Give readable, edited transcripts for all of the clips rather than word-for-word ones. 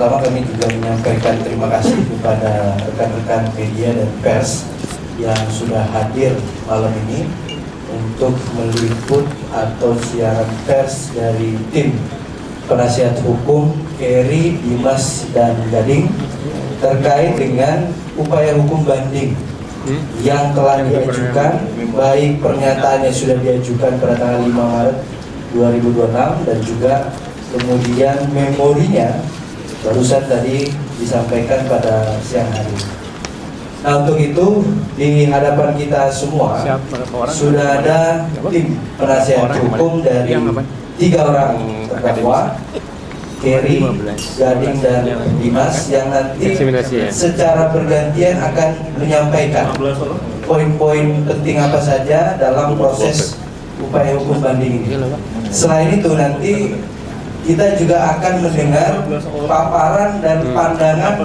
pertama-tama kami juga menyampaikan terima kasih kepada rekan-rekan media dan pers yang sudah hadir malam ini untuk meliput atau siaran pers dari tim penasihat hukum Keri, Dimas, dan Gading terkait dengan upaya hukum banding yang telah diajukan, baik pernyataan yang sudah diajukan pada tanggal 5 Maret 2026 dan juga kemudian memorinya barusan tadi disampaikan pada siang hari. Nah, untuk itu di hadapan kita semua sudah ada tim penasihat hukum dari 3 orang terdakwa, Keri, Gading, dan Dimas, yang nanti secara bergantian akan menyampaikan poin-poin penting apa saja dalam proses upaya hukum banding ini. Selain itu nanti kita juga akan mendengar paparan dan pandangan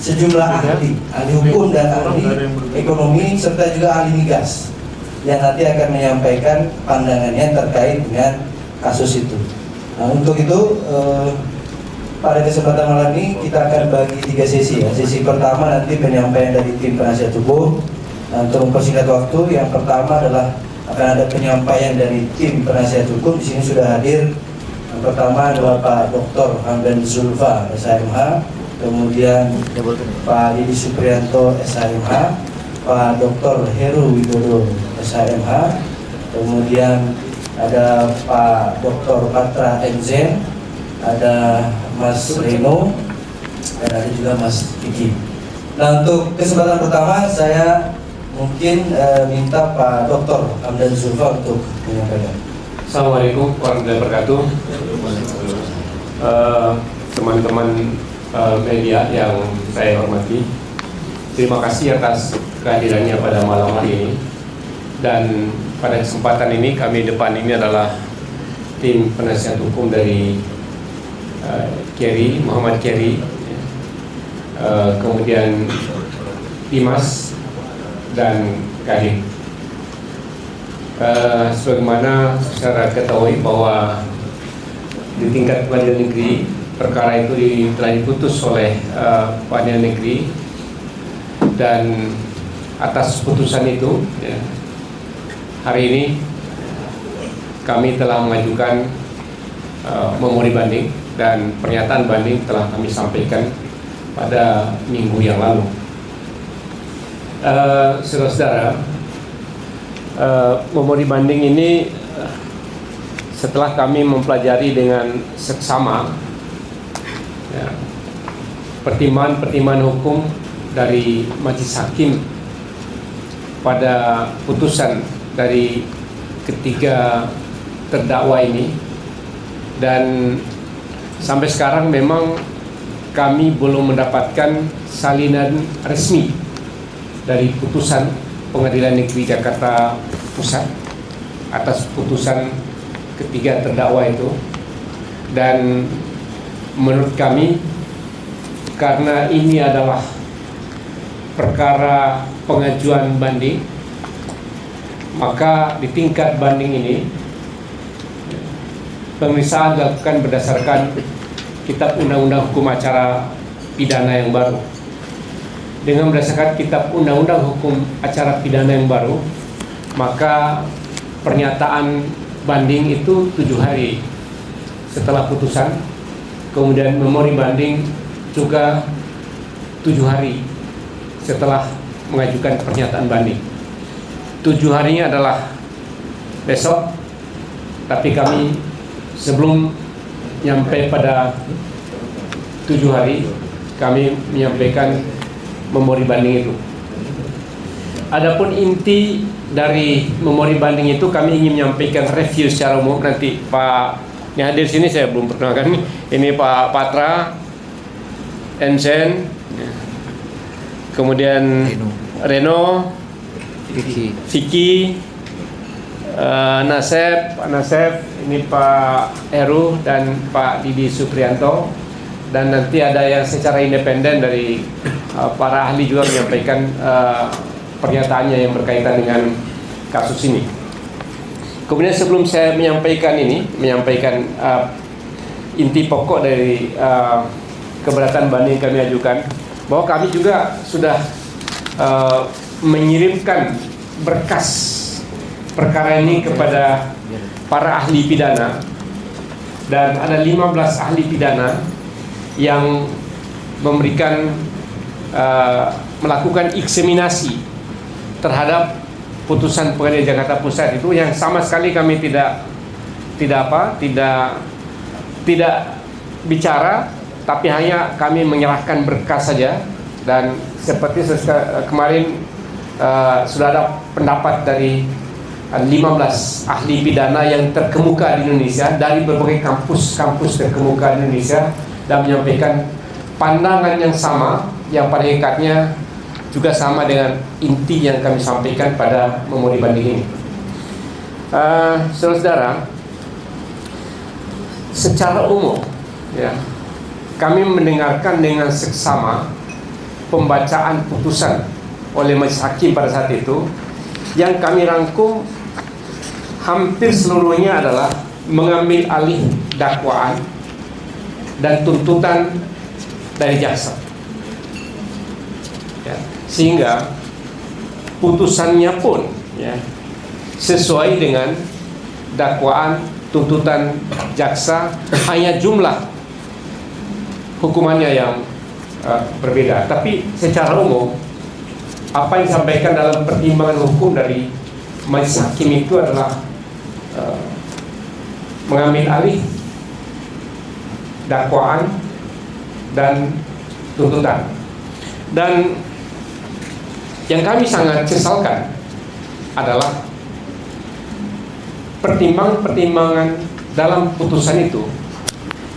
sejumlah ahli hukum dan ahli ekonomi serta juga ahli migas yang nanti akan menyampaikan pandangannya terkait dengan kasus itu. Nah, untuk itu pada kesempatan malam ini kita akan bagi 3 sesi ya. Sesi pertama nanti penyampaian dari tim penasihat hukum. Nah, untuk mempersingkat waktu, yang pertama adalah akan ada penyampaian dari tim penasihat hukum. Di sini sudah hadir. Yang pertama adalah Pak Dr. Hamdan Zulfa, SHMH, kemudian Pak Didi Suprianto, SHMH, Pak Dr. Heru Widodo, SHMH, kemudian ada Pak Dr. Patra Enzen, ada Mas Reno, dan ada juga Mas Kiki. Nah, untuk kesempatan pertama saya mungkin minta Pak Dr. Hamdan Zulfa untuk menyampaikan. Assalamualaikum warahmatullahi wabarakatuh. Teman-teman media yang saya hormati, terima kasih atas kehadirannya pada malam hari ini. Dan pada kesempatan ini kami depan ini adalah tim penasihat hukum dari Keri, Muhammad Keri, kemudian Dimas dan Gading. Sebagaimana secara ketahui bahwa di tingkat pengadilan negeri perkara itu telah diputus oleh pengadilan negeri, dan atas putusan itu ya, hari ini kami telah mengajukan memori banding, dan pernyataan banding telah kami sampaikan pada minggu yang lalu. Saudara-saudara, memori banding ini setelah kami mempelajari dengan seksama ya, pertimbangan hukum dari majelis hakim pada putusan dari ketiga terdakwa ini, dan sampai sekarang memang kami belum mendapatkan salinan resmi dari putusan Pengadilan Negeri Jakarta Pusat atas putusan ketiga terdakwa itu. Dan menurut kami, karena ini adalah perkara pengajuan banding, maka di tingkat banding ini pemeriksaan dilakukan berdasarkan Kitab Undang-Undang Hukum Acara Pidana yang baru. Dengan berdasarkan Kitab Undang-Undang Hukum Acara Pidana yang baru, maka pernyataan banding itu 7 hari setelah putusan, kemudian memori banding juga 7 hari setelah mengajukan pernyataan banding. 7 harinya adalah besok, tapi kami sebelum nyampe pada 7 hari kami menyampaikan memori banding itu. Adapun inti dari memori banding itu kami ingin menyampaikan review secara umum. Nanti Pak yang hadir sini saya belum perkenalkan, ini Pak Patra Enzen, kemudian Reno, Vicky, Pak Nasep, ini Pak Heru dan Pak Didi Suprianto, dan nanti ada yang secara independen dari para ahli juga menyampaikan pernyataannya yang berkaitan dengan kasus ini. Kemudian sebelum saya menyampaikan inti pokok dari keberatan banding kami ajukan, bahwa kami juga sudah mengirimkan berkas perkara ini kepada para ahli pidana, dan ada 15 ahli pidana yang memberikan melakukan eksaminasi terhadap putusan Pengadilan Jakarta Pusat itu, yang sama sekali kami tidak bicara, tapi hanya kami menyerahkan berkas saja. Dan seperti kemarin sudah ada pendapat dari 15 ahli pidana yang terkemuka di Indonesia dari berbagai kampus terkemuka di Indonesia, dan menyampaikan pandangan yang sama, yang pada hakikatnya juga sama dengan inti yang kami sampaikan pada memori banding ini. Saudara-saudara, secara umum ya, kami mendengarkan dengan seksama pembacaan putusan oleh majelis hakim pada saat itu, yang kami rangkum hampir seluruhnya adalah mengambil alih dakwaan dan tuntutan dari jaksa, ya, sehingga putusannya pun ya, sesuai dengan dakwaan tuntutan jaksa, hanya jumlah hukumannya yang berbeda. Tapi secara umum apa yang disampaikan dalam pertimbangan hukum dari majelis hakim itu adalah mengambil alih dakwaan dan tuntutan. Dan yang kami sangat sesalkan adalah pertimbangan-pertimbangan dalam putusan itu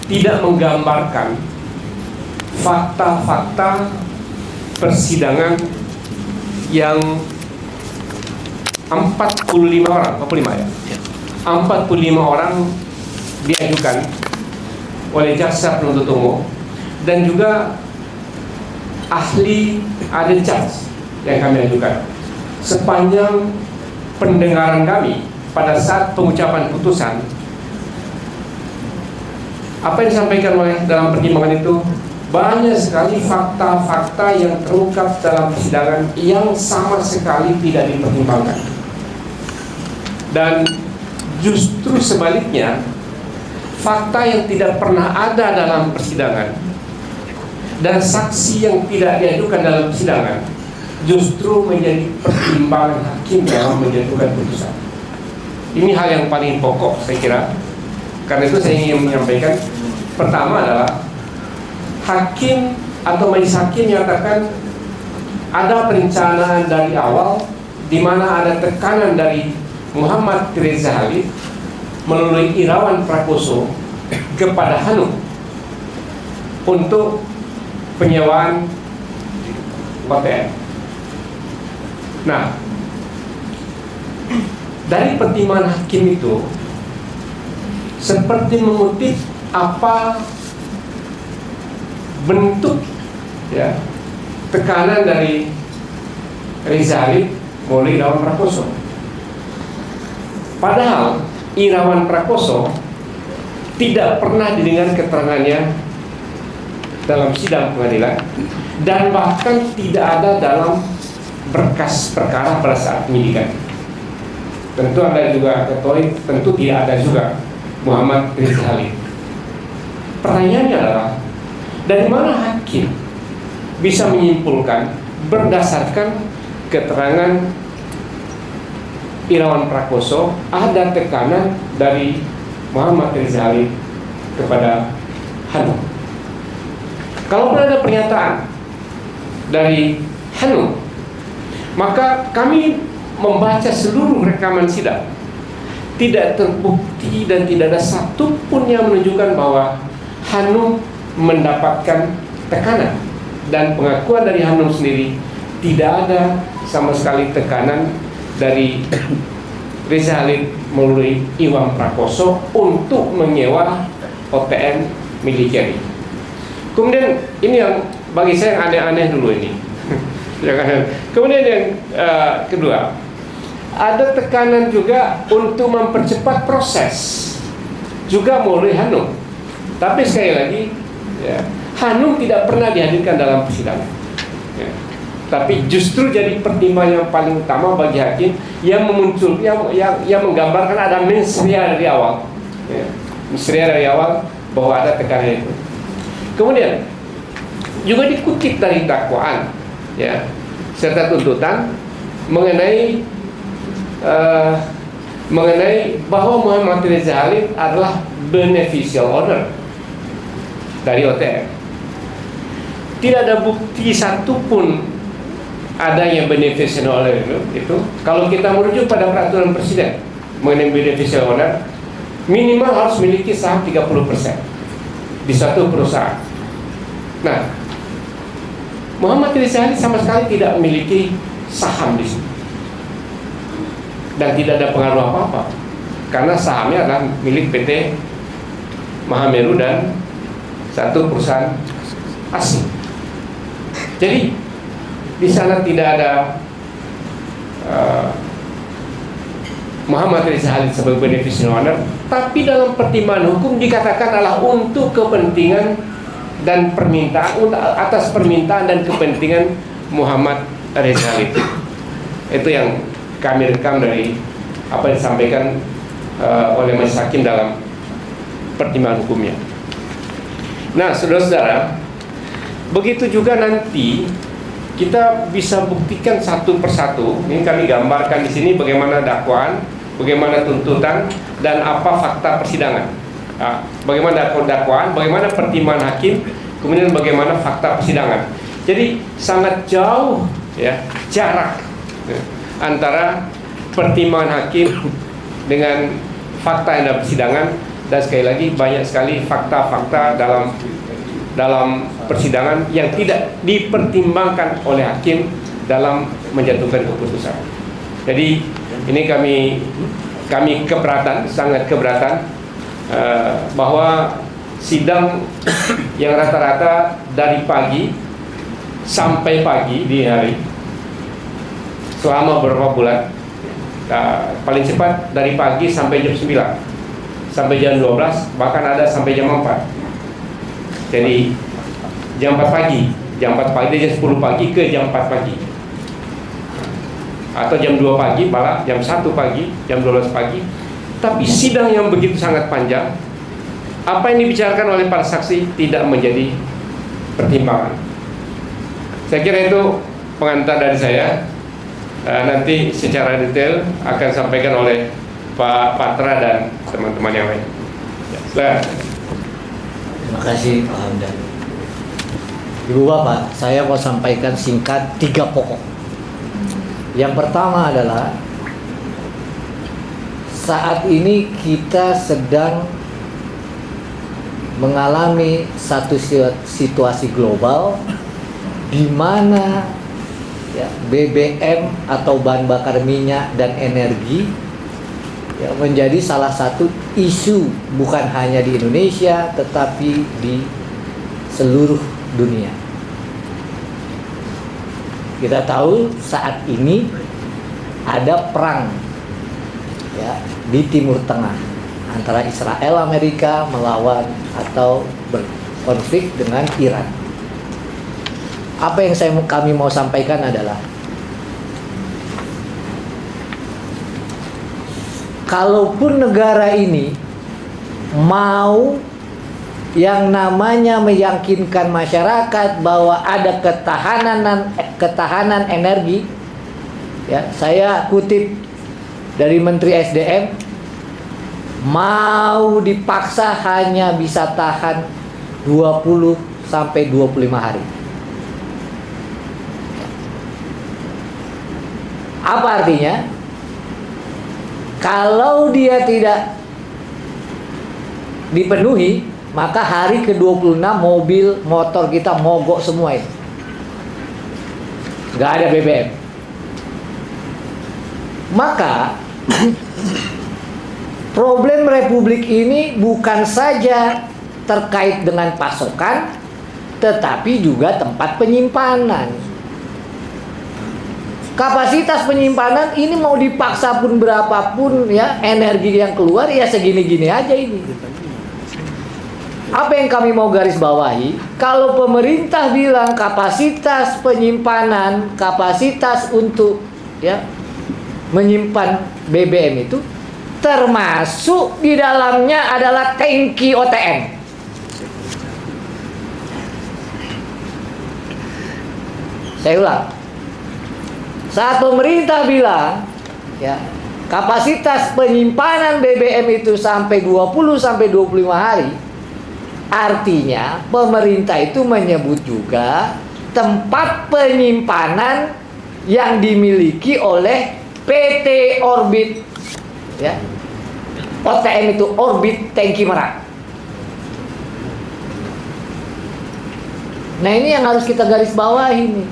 tidak menggambarkan fakta-fakta persidangan yang 45 orang, 45 ya, 45 orang diajukan oleh jaksa penuntut umum, dan juga ahli adil charge yang kami ajukan. Sepanjang pendengaran kami pada saat pengucapan putusan, apa yang disampaikan oleh dalam pertimbangan itu banyak sekali fakta-fakta yang terungkap dalam persidangan yang sama sekali tidak dipertimbangkan. Dan justru sebaliknya, fakta yang tidak pernah ada dalam persidangan dan saksi yang tidak diajukan dalam persidangan justru menjadi pertimbangan hakim dalam menjatuhkan putusan. Ini hal yang paling pokok saya kira. Karena itu saya ingin menyampaikan, pertama adalah hakim atau majelis hakim menyatakan ada perencanaan dari awal di mana ada tekanan dari Muhammad Reza Halid melalui Irawan Prakoso kepada Hanum untuk penyewaan OTM. Nah, dari pertimbangan hakim itu seperti mengutip apa bentuk ya tekanan dari Reza Halid melalui Irawan Prakoso. Padahal Irawan Prakoso tidak pernah didengar keterangannya dalam sidang pengadilan, dan bahkan tidak ada dalam berkas perkara pada saat penyidikan. Tentu Anda juga ketahui, tentu tidak ada juga Muhammad Reza Halid. Pertanyaannya adalah, dari mana hakim bisa menyimpulkan berdasarkan keterangan Irawan Prakoso ada tekanan dari Muhammad Reza Halid kepada Hanum? Kalau ada pernyataan dari Hanum, maka kami membaca seluruh rekaman sidang, tidak terbukti dan tidak ada satupun yang menunjukkan bahwa Hanum mendapatkan tekanan, dan pengakuan dari Hanum sendiri tidak ada sama sekali tekanan dari Reza Halid melalui Irawan Prakoso untuk menyewa OTM milik Jerry. Kemudian ini yang bagi saya yang aneh-aneh dulu ini. Kemudian yang kedua, ada tekanan juga untuk mempercepat proses juga melalui Hanum. Tapi sekali lagi ya, Hanum tidak pernah dihadirkan dalam persidangan. Ya. Tapi justru jadi pertimbangan yang paling utama bagi hakim yang yang menggambarkan ada mensrea dari awal. Ya. Mensrea dari awal bahwa ada tekanan itu. Kemudian juga dikutip dari dakwaan, ya, serta tuntutan mengenai bahwa Muhammad Reza Halid adalah beneficial owner dari OTM. Tidak ada bukti satupun adanya beneficial owner itu. Kalau kita merujuk pada peraturan presiden mengenai beneficial owner, minimal harus memiliki saham 30% di satu perusahaan. Nah, Muhammad Reza Halid sama sekali tidak memiliki saham di sini dan tidak ada pengaruh apa-apa karena sahamnya adalah milik PT Mahameru dan satu perusahaan asing. Jadi di sana tidak ada Muhammad Reza Halid sebagai beneficial owner, tapi dalam pertimbangan hukum dikatakan adalah untuk kepentingan dan permintaan, atas permintaan dan kepentingan Muhammad Reza Halid. Itu yang kami rekam dari apa yang disampaikan oleh Majelis Hakim dalam pertimbangan hukumnya. Nah, saudara-saudara, begitu juga nanti kita bisa buktikan satu persatu. Ini kami gambarkan di sini bagaimana dakwaan, bagaimana tuntutan, dan apa fakta persidangan. Bagaimana dakwaan, bagaimana pertimbangan hakim, kemudian bagaimana fakta persidangan. Jadi sangat jauh, ya, jarak, ya, antara pertimbangan hakim dengan fakta yang ada persidangan. Dan sekali lagi banyak sekali fakta-fakta dalam persidangan yang tidak dipertimbangkan oleh hakim dalam menjatuhkan keputusan. Jadi ini kami keberatan, sangat keberatan bahwa sidang yang rata-rata dari pagi sampai pagi di hari selama beberapa bulan, paling cepat dari pagi sampai jam 9 sampai jam 12, bahkan ada sampai jam 4. Jadi jam 4 pagi dari jam 10 pagi ke jam 4 pagi, atau jam 2 pagi, malah jam 1 pagi, jam 12 pagi. Tapi sidang yang begitu sangat panjang, apa yang dibicarakan oleh para saksi tidak menjadi pertimbangan. Saya kira itu pengantar dari saya. Nanti secara detail akan sampaikan oleh Pak Patra dan teman-teman yang lain. Ya, terima kasih Pak Hamdan. Ibu Bapak, saya mau sampaikan singkat 3 pokok. Yang pertama adalah saat ini kita sedang mengalami satu situasi global di mana, ya, BBM atau bahan bakar minyak dan energi, ya, menjadi salah satu isu bukan hanya di Indonesia tetapi di seluruh dunia. Kita tahu saat ini ada perang, ya, di Timur Tengah antara Israel Amerika melawan atau berkonflik dengan Iran. Apa yang kami mau sampaikan adalah, kalaupun negara ini mau yang namanya meyakinkan masyarakat bahwa ada ketahanan energi, ya, saya kutip dari Menteri SDM, mau dipaksa hanya bisa tahan 20 sampai 25 hari. Apa artinya? Kalau dia tidak dipenuhi, maka hari ke-26 mobil, motor kita mogok semua itu. Nggak ada BBM. Maka problem Republik ini bukan saja terkait dengan pasokan, tetapi juga tempat penyimpanan. Kapasitas penyimpanan ini mau dipaksa pun berapapun, ya, energi yang keluar ya segini-gini aja ini. Apa yang kami mau garis bawahi? Kalau pemerintah bilang kapasitas penyimpanan, kapasitas untuk menyimpan BBM itu termasuk di dalamnya adalah tangki OTM. Saya ulang. Saat pemerintah bilang kapasitas penyimpanan BBM itu sampai 20 sampai 25 hari, artinya pemerintah itu menyebut juga tempat penyimpanan yang dimiliki oleh PT Orbit, OTM itu Orbit Tangki Merak. Nah, ini yang harus kita garis bawahi nih.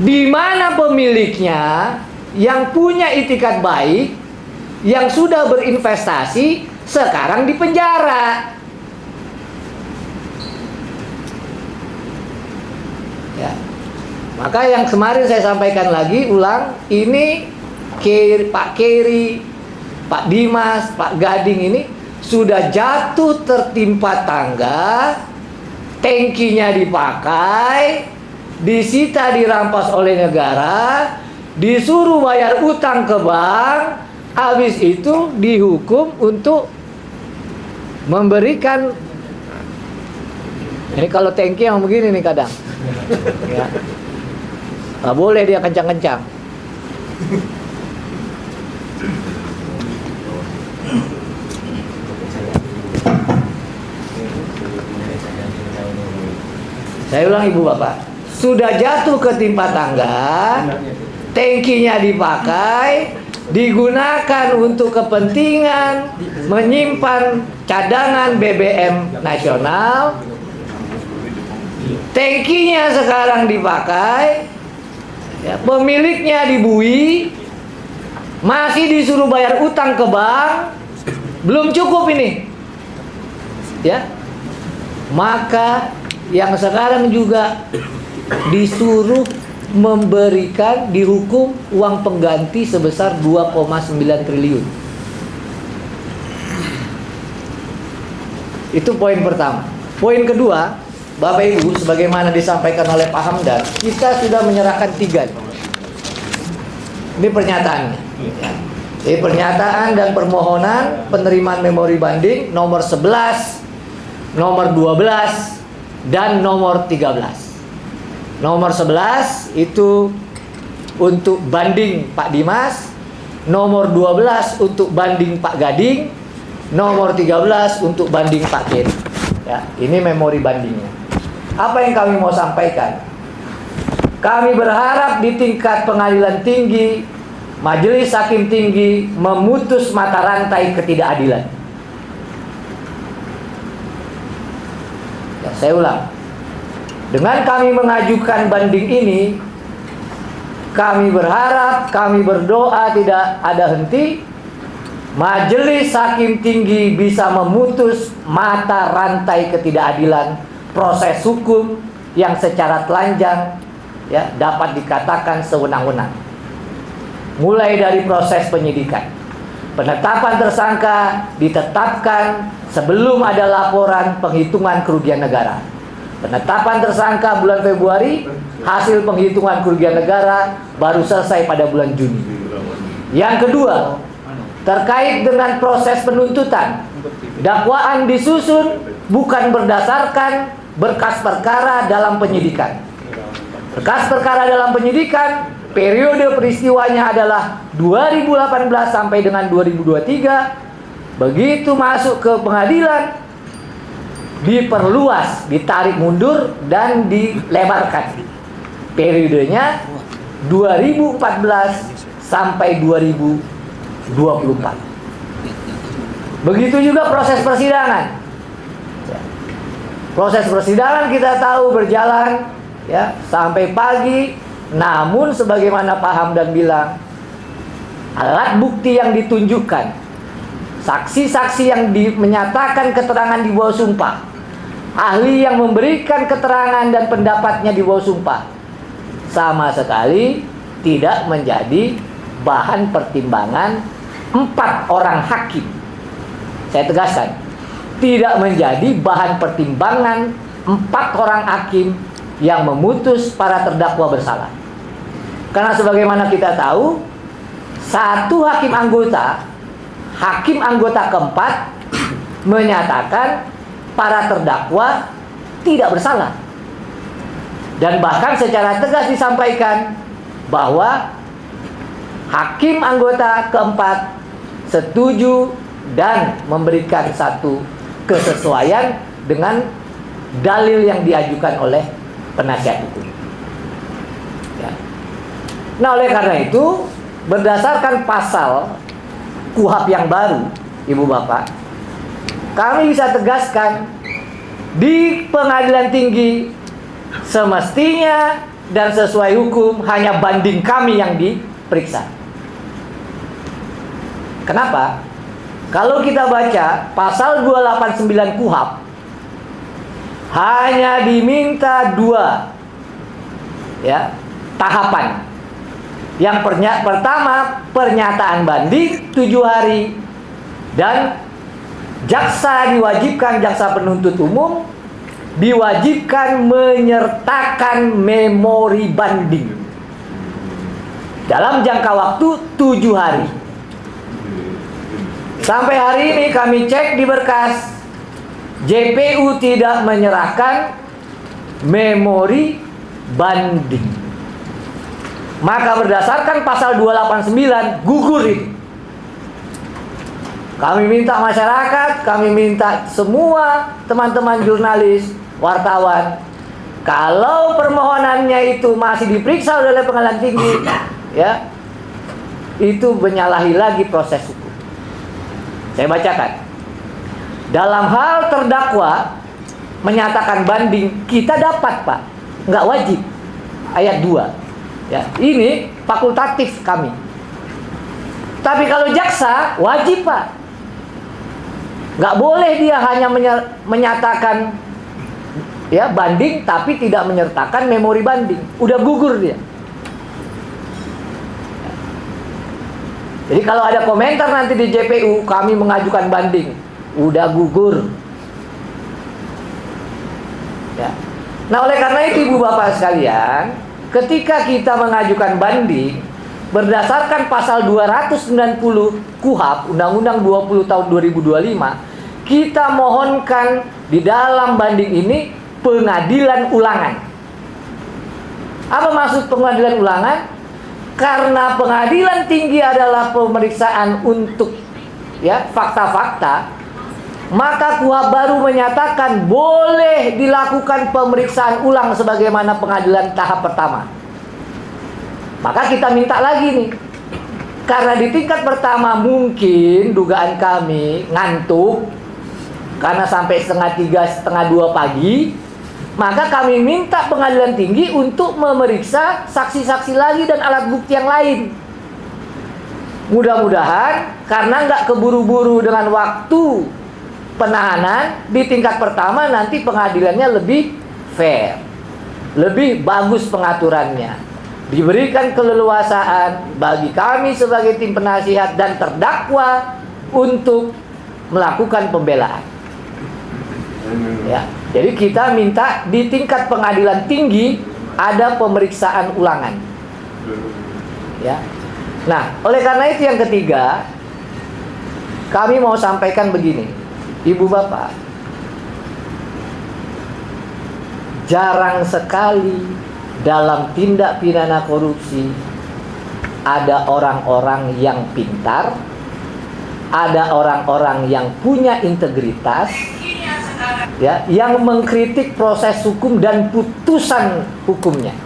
Di mana pemiliknya yang punya itikat baik, yang sudah berinvestasi, sekarang di penjara. Maka yang kemarin saya sampaikan lagi, ulang, ini Pak Keri, Pak Dimas, Pak Gading ini sudah jatuh tertimpa tangga, tangkinya dipakai, disita dirampas oleh negara, disuruh bayar utang ke bank, habis itu dihukum untuk memberikan. Ini kalau tangki yang begini nih kadang, nggak boleh dia kencang-kencang. Saya ulang ibu bapak, sudah jatuh ketimpa tangga, tangkinya dipakai, digunakan untuk kepentingan menyimpan cadangan BBM nasional, tangkinya sekarang dipakai, pemiliknya dibui, masih disuruh bayar utang ke bank, belum cukup ini, maka yang sekarang juga disuruh memberikan, dihukum uang pengganti sebesar 2,9 triliun. Itu poin pertama. Poin kedua, Bapak Ibu, sebagaimana disampaikan oleh Pak Hamdan, kita sudah menyerahkan 3. Ini pernyataannya. Ini pernyataan dan permohonan penerimaan memori banding nomor 11, nomor 12, dan nomor 13. Nomor 11 itu untuk banding Pak Dimas, nomor 12 untuk banding Pak Gading, nomor 13 untuk banding Pak Keri. Ini memori bandingnya. Apa yang kami mau sampaikan? Kami berharap di tingkat pengadilan tinggi, Majelis Hakim Tinggi memutus mata rantai ketidakadilan. Saya ulang. Dengan kami mengajukan banding ini, kami berharap, kami berdoa tidak ada henti, Majelis Hakim Tinggi bisa memutus mata rantai ketidakadilan proses hukum yang secara telanjang dapat dikatakan sewenang-wenang. Mulai dari proses penyidikan, penetapan tersangka ditetapkan sebelum ada laporan penghitungan kerugian negara. Penetapan tersangka bulan Februari, hasil penghitungan kerugian negara baru selesai pada bulan Juni. Yang kedua, terkait dengan proses penuntutan, dakwaan disusun bukan berdasarkan berkas perkara dalam penyidikan. Berkas perkara dalam penyidikan, periode peristiwanya adalah 2018 sampai dengan 2023. Begitu masuk ke pengadilan, diperluas, ditarik mundur, dan dilebarkan. Periodenya 2014 sampai 2024. Begitu juga proses persidangan. Proses persidangan kita tahu berjalan sampai pagi. Namun sebagaimana Pak Hamdan bilang, alat bukti yang ditunjukkan, saksi-saksi yang menyatakan keterangan di bawah sumpah, ahli yang memberikan keterangan dan pendapatnya di bawah sumpah, sama sekali tidak menjadi bahan pertimbangan 4 orang hakim. Saya tegaskan, tidak menjadi bahan pertimbangan 4 orang hakim yang memutus para terdakwa bersalah. Karena sebagaimana kita tahu, satu hakim anggota keempat menyatakan para terdakwa tidak bersalah. Dan bahkan secara tegas disampaikan bahwa hakim anggota keempat setuju dan memberikan satu kesesuaian dengan dalil yang diajukan oleh penasihat hukum. Ya. Nah, oleh karena itu, berdasarkan pasal KUHP yang baru, Ibu Bapak, kami bisa tegaskan di pengadilan tinggi semestinya dan sesuai hukum hanya banding kami yang diperiksa. Kenapa? Kalau kita baca pasal 289 KUHP, hanya diminta 2 tahapan. Yang pertama, pernyataan banding 7 hari, dan jaksa penuntut umum diwajibkan menyertakan memori banding dalam jangka waktu 7 hari. Sampai hari ini kami cek di berkas, JPU tidak menyerahkan memori banding. Maka berdasarkan pasal 289 gugur ini. Kami minta masyarakat, kami minta semua teman-teman jurnalis, wartawan, kalau permohonannya itu masih diperiksa oleh pengadilan tinggi, ya, itu menyalahi lagi proses hukum. Saya bacakan. Dalam hal terdakwa menyatakan banding, kita dapat, Pak, nggak wajib. Ayat 2. Ya, ini fakultatif kami. Tapi kalau jaksa wajib, Pak. Nggak boleh dia hanya menyatakan banding tapi tidak menyertakan memori banding. Udah gugur dia. Jadi kalau ada komentar nanti di JPU, kami mengajukan banding, udah gugur. Ya. Nah, oleh karena itu Ibu Bapak sekalian, ketika kita mengajukan banding berdasarkan pasal 290 KUHP, Undang-Undang 20 tahun 2025, kita mohonkan di dalam banding ini pengadilan ulangan. Apa maksud pengadilan ulangan? Karena pengadilan tinggi adalah pemeriksaan untuk fakta-fakta, maka KUHP baru menyatakan boleh dilakukan pemeriksaan ulang sebagaimana pengadilan tahap pertama. Maka kita minta lagi nih, karena di tingkat pertama mungkin dugaan kami ngantuk karena sampai 1:30, 1:30 pagi, maka kami minta pengadilan tinggi untuk memeriksa saksi-saksi lagi dan alat bukti yang lain. Mudah-mudahan karena nggak keburu-buru dengan waktu penahanan, di tingkat pertama nanti pengadilannya lebih fair, lebih bagus pengaturannya. Diberikan keleluasaan bagi kami sebagai tim penasihat dan terdakwa untuk melakukan pembelaan. Ya, jadi kita minta di tingkat pengadilan tinggi ada pemeriksaan ulangan. Ya. Nah, oleh karena itu yang ketiga, kami mau sampaikan begini, Ibu Bapak, jarang sekali dalam tindak pidana korupsi ada orang-orang yang pintar, ada orang-orang yang punya integritas, ya, yang mengkritik proses hukum dan putusan hukumnya.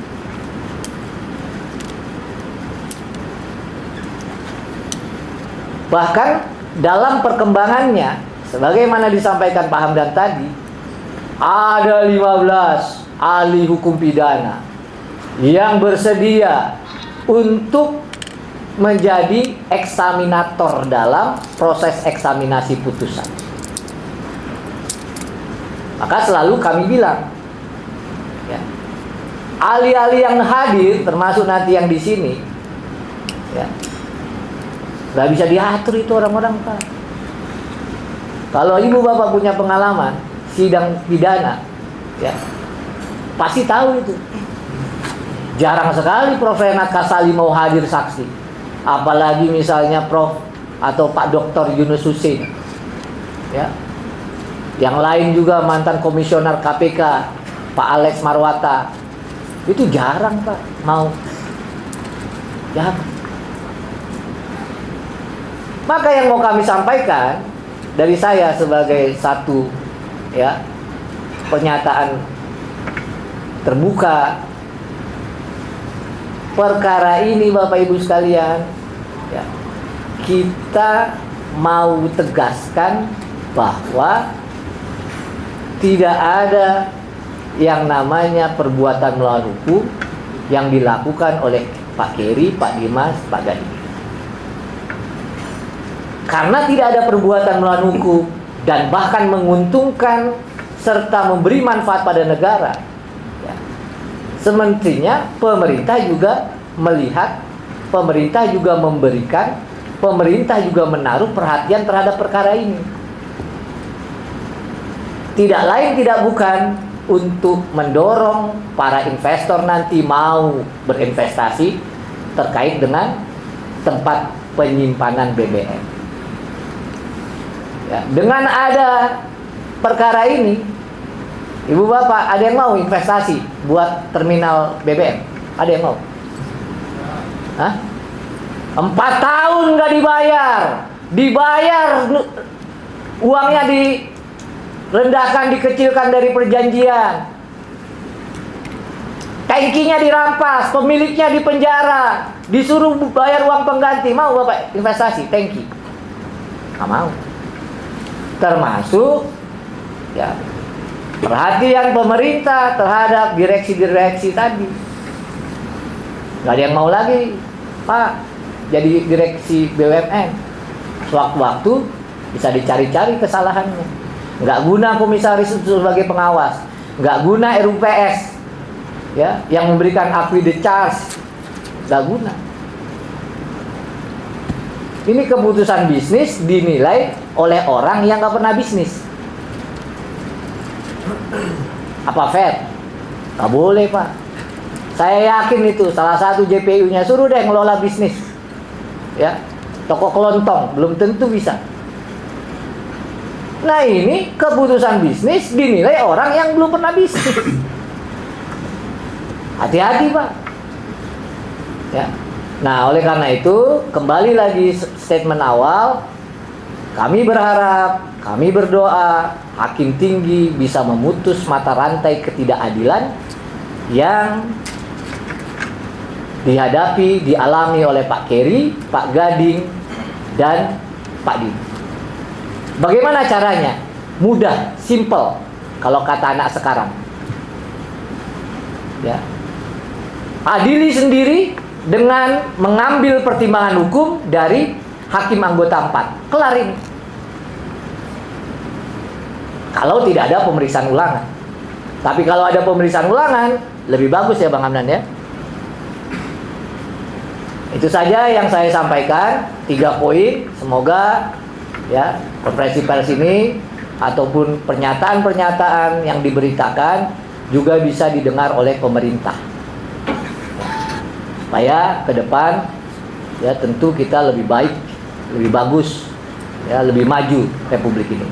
Bahkan dalam perkembangannya, sebagaimana disampaikan Pak Hamdan tadi, ada 15 ahli hukum pidana yang bersedia untuk menjadi eksaminator dalam proses eksaminasi putusan. Maka selalu kami bilang, ya, ahli-ahli yang hadir, termasuk nanti yang di sini, ya, nggak bisa diatur itu orang-orang, Pak. Kalau ibu bapak punya pengalaman sidang pidana, ya pasti tahu itu. Jarang sekali Prof. Renat Kasali mau hadir saksi. Apalagi misalnya Prof atau Pak Dr. Yunus Husin. Ya. Yang lain juga mantan komisioner KPK, Pak Alex Marwata. Itu jarang, Pak, mau. Jarang. Maka yang mau kami sampaikan dari saya sebagai satu ya pernyataan terbuka, perkara ini Bapak Ibu sekalian, ya, kita mau tegaskan bahwa tidak ada yang namanya perbuatan melawan hukum yang dilakukan oleh Pak Keri, Pak Dimas, Pak Gading. Karena tidak ada perbuatan melawan hukum dan bahkan menguntungkan serta memberi manfaat pada negara, ya, semestinya pemerintah juga melihat, pemerintah juga memberikan, pemerintah juga menaruh perhatian terhadap perkara ini. Tidak lain tidak bukan untuk mendorong para investor nanti mau berinvestasi terkait dengan tempat penyimpanan BBM. Ya, dengan ada perkara ini, ibu bapak, ada yang mau investasi buat terminal BBM? Ada yang mau? Hah? 4 tahun nggak dibayar, uangnya direndahkan, dikecilkan dari perjanjian, tankinya dirampas, pemiliknya dipenjara, disuruh bayar uang pengganti. Mau bapak investasi tanki? Nggak mau. Termasuk ya perhatian pemerintah terhadap direksi-direksi tadi. Nggak ada yang mau lagi, Pak, jadi direksi BUMN. Sewaktu-waktu bisa dicari-cari kesalahannya. Nggak guna komisaris itu sebagai pengawas, nggak guna RUPS, ya, yang memberikan acquis de charge, nggak guna. Ini keputusan bisnis dinilai oleh orang yang nggak pernah bisnis. Apa fair? Nggak boleh, Pak. Saya yakin itu salah satu JPU-nya, suruh deh ngelola bisnis, ya, toko kelontong belum tentu bisa. Nah, ini keputusan bisnis dinilai orang yang belum pernah bisnis. Hati-hati, Pak. Ya. Nah, oleh karena itu, kembali lagi statement awal, kami berharap, kami berdoa, hakim tinggi bisa memutus mata rantai ketidakadilan yang dihadapi, dialami oleh Pak Keri, Pak Gading, dan Pak Dim. Bagaimana caranya? Mudah, simple, kalau kata anak sekarang. Ya. Adili sendiri dengan mengambil pertimbangan hukum dari hakim anggota 4. Kelar ini. Kalau tidak ada pemeriksaan ulangan. Tapi kalau ada pemeriksaan ulangan, lebih bagus ya Bang Hamdan ya. Itu saja yang saya sampaikan, 3 poin. Semoga ya konferensi pers ini ataupun pernyataan-pernyataan yang diberitakan juga bisa didengar oleh pemerintah. Supaya ke depan ya tentu kita lebih baik, lebih bagus, ya lebih maju Republik ini.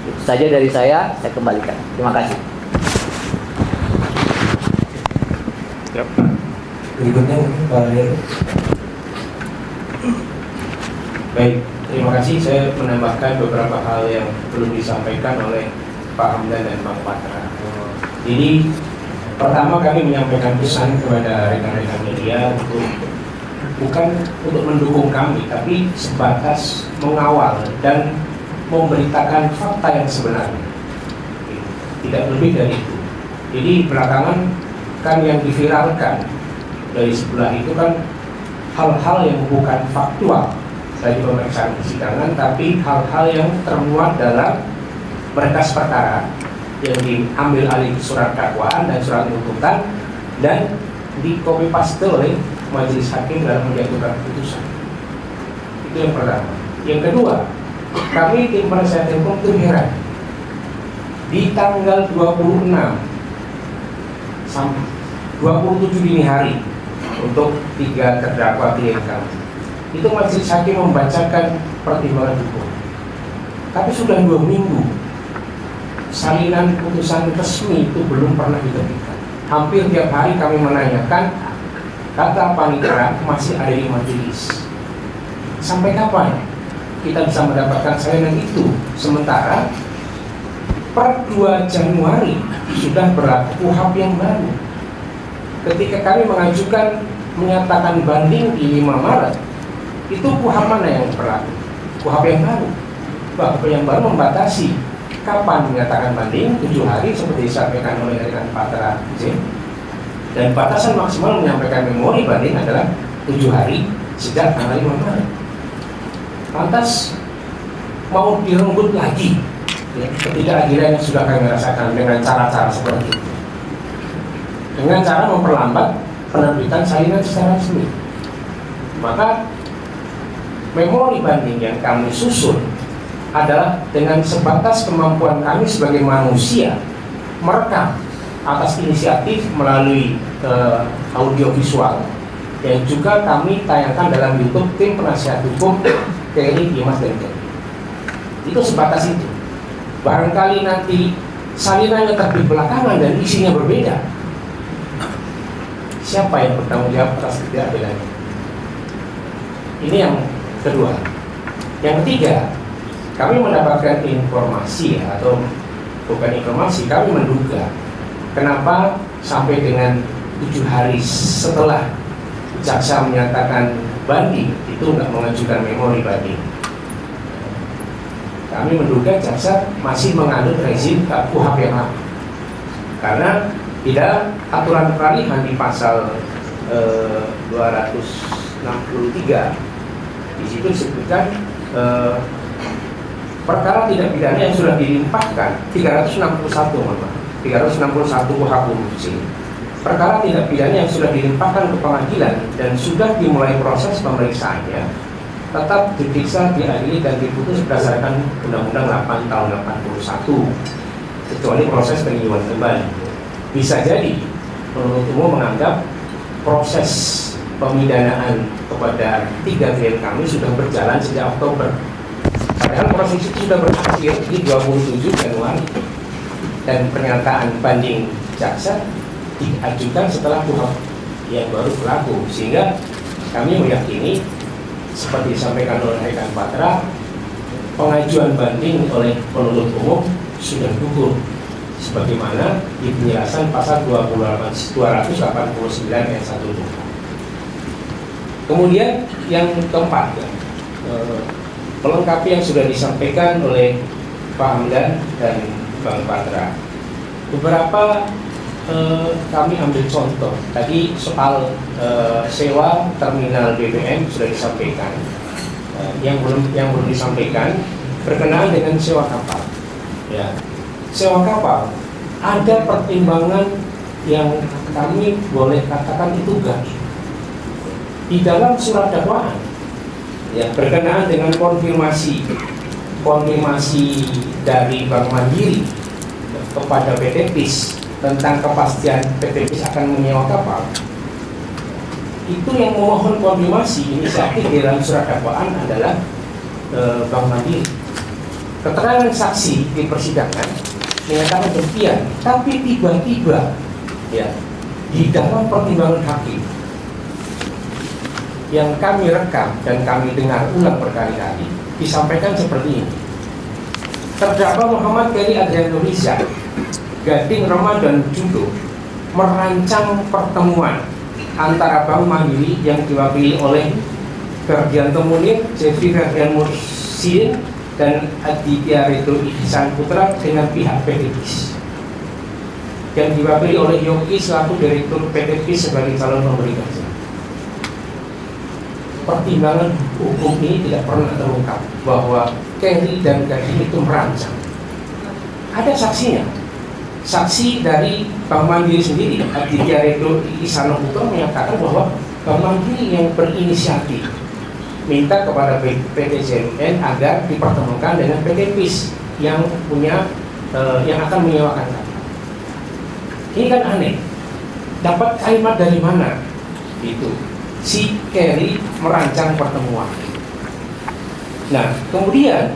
Itu saja dari saya kembalikan. Terima kasih. Yep. Berikutnya mungkin Pak Heru. Baik, terima kasih. Saya menambahkan beberapa hal yang belum disampaikan oleh Pak Hamdan dan Bang Patra. Jadi pertama kami menyampaikan pesan kepada rekan-rekan media bukan untuk mendukung kami, tapi sebatas mengawal dan memberitakan fakta yang sebenarnya. Tidak lebih dari itu. Jadi belakangan kan yang diviralkan dari sebelah itu kan hal-hal yang bukan faktual dari pemeriksaan persidangan, tapi hal-hal yang termuat dalam berkas perkara yang diambil alih surat dakwaan dan surat tuntutan dan di copy paste oleh majelis hakim dalam menjatuhkan putusan. Itu yang pertama. Yang kedua, kami tim penasihat hukum itu heran. Di tanggal 26 sampai 27 dini hari untuk 3 terdakwa klien kami, itu majelis hakim membacakan pertimbangan hukum. Tapi sudah 2 minggu salinan putusan resmi itu belum pernah diterbitkan. Hampir tiap hari kami menanyakan, kata panitera masih ada di majelis. Sampai kapan kita bisa mendapatkan salinan itu? Sementara per 2 Januari sudah berlaku KUHP yang baru. Ketika kami mengajukan menyatakan banding di 5 Maret, itu KUHP mana yang berlaku? KUHP yang baru. KUHP yang baru membatasi kapan menyatakan banding, 7 hari seperti disampaikan oleh rekan Patra J. Dan batasan maksimal menyampaikan memori banding adalah 7 hari sejak tanggal 5 Maret. Lantas mau direnggut lagi ya, ketidakadilan yang sudah kami rasakan dengan cara-cara seperti itu, dengan cara memperlambat penerbitan salinan secara resmi. Maka memori banding yang kami susun adalah dengan sebatas kemampuan kami sebagai manusia merekam atas inisiatif melalui audiovisual yang juga kami tayangkan dalam YouTube tim penasihat hukum TNI Dimas dan Keri. Itu sebatas itu. Barangkali nanti salinannya terbit belakangan dan isinya berbeda, siapa yang bertanggung jawab atas ketidakadilan? Ini yang kedua. Yang ketiga, kami mendapatkan informasi atau bukan informasi, kami menduga kenapa sampai dengan 7 hari setelah jaksa menyatakan banding itu nggak mengajukan memori banding. Kami menduga jaksa masih menganut rezim KUHP yang lama, karena tidak aturan peralihan di pasal 263 di situ disebutkan perkara tidak pidana yang sudah dilimpahkan 361 KUHP UC. Perkara tidak pidana yang sudah dilimpahkan ke pengadilan dan sudah dimulai proses pemeriksaannya tetap diperiksa, diadili dan diputus berdasarkan Undang-Undang 8 tahun 81 kecuali proses peninjauan kembali. Bisa jadi penuntut umum menganggap proses pemidanaan kepada 3 klien kami sudah berjalan sejak Oktober, padahal proses itu sudah berakhir di 27 Januari dan pernyataan banding jaksa diajukan setelah KUHP yang baru berlaku, sehingga kami meyakini seperti disampaikan oleh rekan Patra, pengajuan banding oleh penuntut umum sudah gugur sebagaimana di penjelasan pasal 289 ayat 1. Kemudian yang keempat, melengkapi yang sudah disampaikan oleh Pak Hamdan dan Bang Patra, beberapa kami ambil contoh. Tadi soal sewa terminal BBM sudah disampaikan. Yang belum disampaikan berkenaan dengan sewa kapal. Ya, sewa kapal ada pertimbangan yang kami boleh katakan itu gaib di dalam surat dakwaan. Ya, berkenaan dengan konfirmasi dari Bank Mandiri kepada PT PIS tentang kepastian PT PIS akan menyewa kapal, itu yang memohon konfirmasi inisiatif di dalam surat dakwaan adalah Bank Mandiri. Keterangan saksi di persidangan menyatakan demikian, tapi tiba-tiba ya di dalam pertimbangan hakim yang kami rekam dan kami dengar ulang berkali-kali disampaikan seperti ini: terdakwa Muhammad Keri Adrian Riza Gading Ramadan Judo merancang pertemuan antara Bank Mandiri yang diwakili oleh Ferdianto Munir, Jeffrey Ferdian Mursin dan Aditya Redo Ihsan Putra dengan pihak PT PIS yang diwakili oleh Yogi selaku Direktur PT PIS sebagai calon pemberi kerja. Pertimbangan hukum ini tidak pernah terungkap bahwa Keri dan Gading itu merancang. Ada saksinya. Saksi dari Bank Mandiri sendiri, Aditya Redo Ihsan Putra, menyatakan bahwa Bank Mandiri yang berinisiatif minta kepada PT JMN agar dipertemukan dengan PT PIS yang punya yang akan menyewakan kapal. Ini kan aneh. Dapat kalimat dari mana? Itu si Kerry merancang pertemuan. Nah, kemudian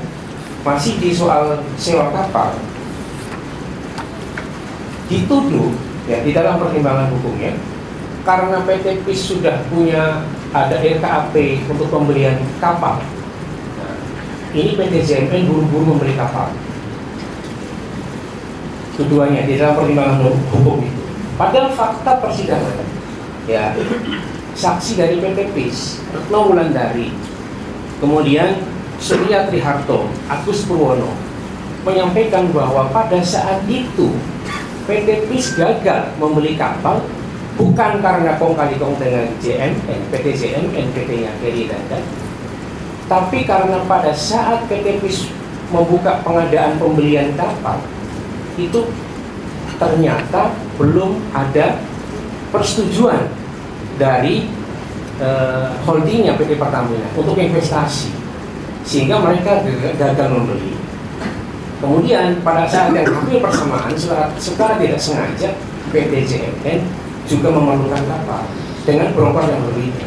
masih di soal sewa kapal, dituduh ya di dalam pertimbangan hukumnya, karena PT PIS sudah punya ada RKAP untuk pembelian kapal. Nah, ini PT JMN buru-buru membeli kapal. Keduanya di dalam pertimbangan hukum itu. Padahal fakta persidangan, ya, saksi dari PT PIS, Retno Wulandari, kemudian Surya Triharto, Agus Purwono, menyampaikan bahwa pada saat itu PT PIS gagal membeli kapal bukan karena kong kali kong dengan JMN, PT JMN, PT-nya Kerry Dadan, tapi karena pada saat PT PIS membuka pengadaan pembelian kapal, itu ternyata belum ada persetujuan dari holdingnya PT Pertamina untuk investasi, sehingga mereka gagal membeli. Kemudian pada saat yang hampir bersamaan, secara tidak sengaja PT JMN juga memerlukan kapal dengan broker yang berbeda.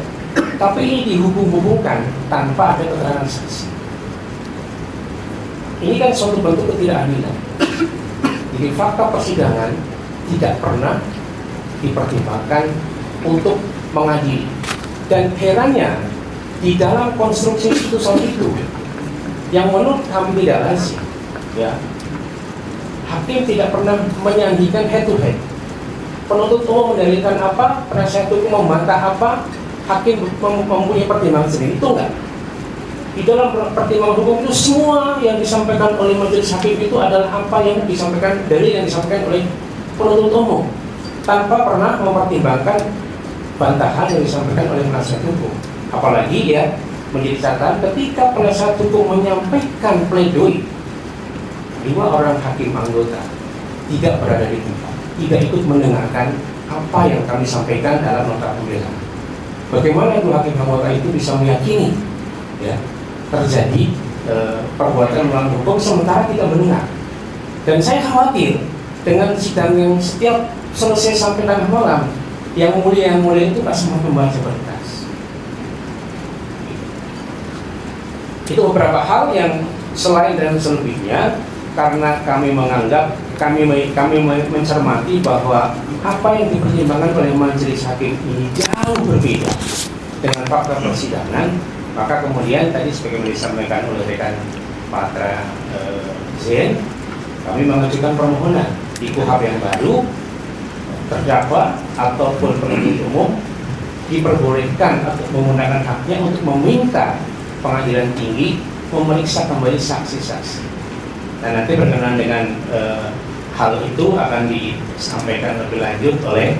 Tapi ini dihubung-hubungkan tanpa ada keterangan saksi. Ini kan suatu bentuk ketidakadilan. Jadi fakta persidangan tidak pernah dipertimbangkan untuk mengadili. Dan herannya di dalam konstruksi putusan itu yang menurut kami tidak lazim, ya, hakim tidak pernah menyandikan head to head. Penuntut umum mendalilkan apa, penasihat hukum membantah apa, hakim mempunyai pertimbangan sendiri. Itu enggak. Di dalam pertimbangan hukum itu semua yang disampaikan oleh majelis hakim itu adalah apa yang disampaikan, dalil yang disampaikan oleh penuntut umum, tanpa pernah mempertimbangkan bantahan yang disampaikan oleh penasihat hukum. Apalagi ya menjadi catatan ketika penasihat hukum menyampaikan pledoi, 5 orang hakim anggota tidak berada di tempat, tidak ikut mendengarkan apa yang kami sampaikan dalam nota pembelaan. Bagaimana itu hakim anggota itu bisa meyakini, ya, terjadi perbuatan melawan hukum sementara kita mendengar? Dan saya khawatir dengan sidang yang setiap selesai sampai tengah malam, yang mulia itu tak semua membaca berkas. Itu beberapa hal yang selain dan selebihnya, karena kami menganggap, kami mencermati bahwa apa yang dipertimbangkan oleh majelis hakim ini jauh berbeda dengan fakta persidangan, maka kemudian tadi sebagaimana disampaikan oleh rekan Patra Zen, kami mengajukan permohonan di KUHP yang baru, terdakwa ataupun penuntut umum diperbolehkan atau menggunakan haknya untuk meminta pengadilan tinggi memeriksa kembali saksi-saksi. Dan nanti berkenaan dengan hal itu akan disampaikan lebih lanjut oleh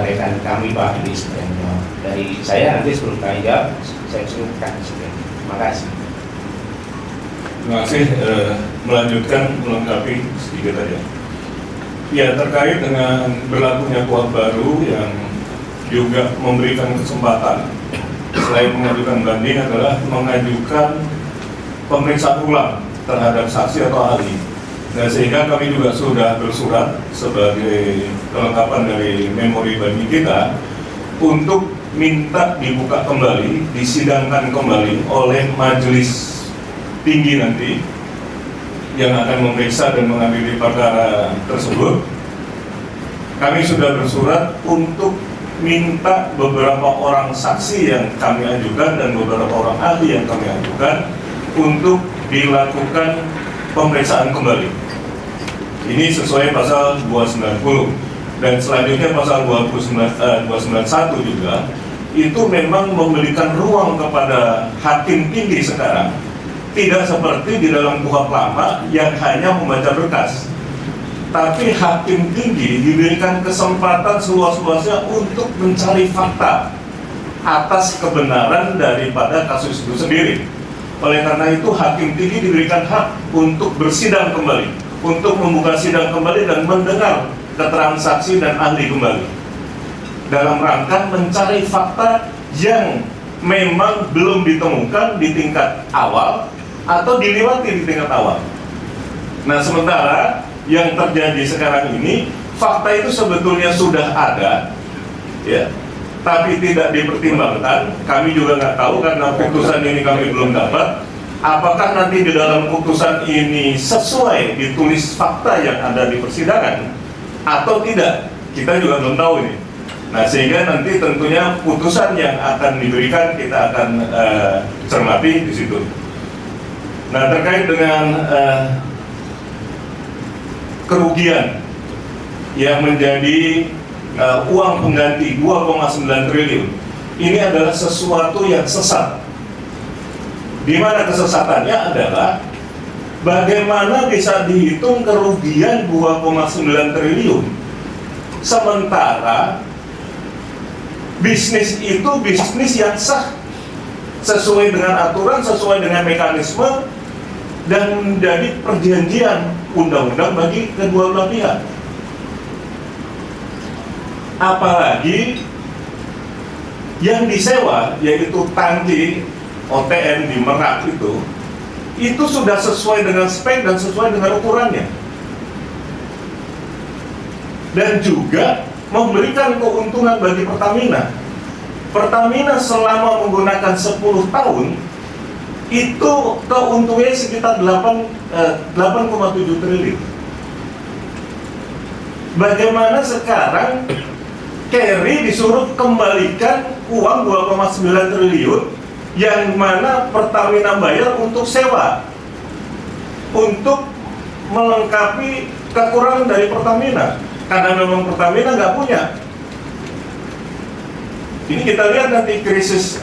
rekan kami Pak Edi Suprianto. Dari saya nanti sebelum kami jawab, saya cukupkan. Terima kasih. Terima kasih. Melanjutkan melengkapi sedikit saja. Ya, terkait dengan berlakunya KUHP baru yang juga memberikan kesempatan selain mengajukan banding adalah mengajukan pemeriksaan ulang terhadap saksi atau ahli. Nah, sehingga kami juga sudah bersurat sebagai kelengkapan dari memori banding kita untuk minta dibuka kembali, disidangkan kembali oleh majelis tinggi nanti yang akan memeriksa dan mengadili perkara tersebut. Kami sudah bersurat untuk minta beberapa orang saksi yang kami ajukan dan beberapa orang ahli yang kami ajukan untuk dilakukan pemeriksaan kembali. Ini sesuai pasal 290 dan selanjutnya pasal 291 juga itu memang memberikan ruang kepada hakim tinggi sekarang. Tidak seperti di dalam KUHP lama yang hanya membaca berkas, tapi hakim tinggi diberikan kesempatan seluas-luasnya untuk mencari fakta atas kebenaran daripada kasus itu sendiri. Oleh karena itu hakim tinggi diberikan hak untuk bersidang kembali, untuk membuka sidang kembali dan mendengar keterangan saksi dan ahli kembali dalam rangka mencari fakta yang memang belum ditemukan di tingkat awal atau dilewati di tingkat awal. Nah, sementara yang terjadi sekarang ini, fakta itu sebetulnya sudah ada, ya, tapi tidak dipertimbangkan. Kami juga nggak tahu karena putusan ini kami belum dapat. Apakah nanti di dalam putusan ini sesuai ditulis fakta yang ada di persidangan atau tidak? Kita juga belum tahu ini. Nah, sehingga nanti tentunya putusan yang akan diberikan kita akan cermati di situ. Nah, terkait dengan kerugian yang menjadi uang pengganti 2,9 triliun, ini adalah sesuatu yang sesat. Di mana kesesatannya adalah bagaimana bisa dihitung kerugian 2,9 triliun sementara bisnis itu bisnis yang sah sesuai dengan aturan, sesuai dengan mekanisme dan menjadi perjanjian undang-undang bagi kedua belah pihak. Apalagi yang disewa yaitu tangki OTM di Merak itu sudah sesuai dengan spek dan sesuai dengan ukurannya, dan juga memberikan keuntungan bagi Pertamina. Pertamina selama menggunakan 10 tahun itu keuntungannya sekitar 8,7 triliun. Bagaimana sekarang Kerry disuruh kembalikan uang 2,9 triliun yang mana Pertamina bayar untuk sewa, untuk melengkapi kekurangan dari Pertamina, karena memang Pertamina nggak punya. Ini kita lihat nanti krisis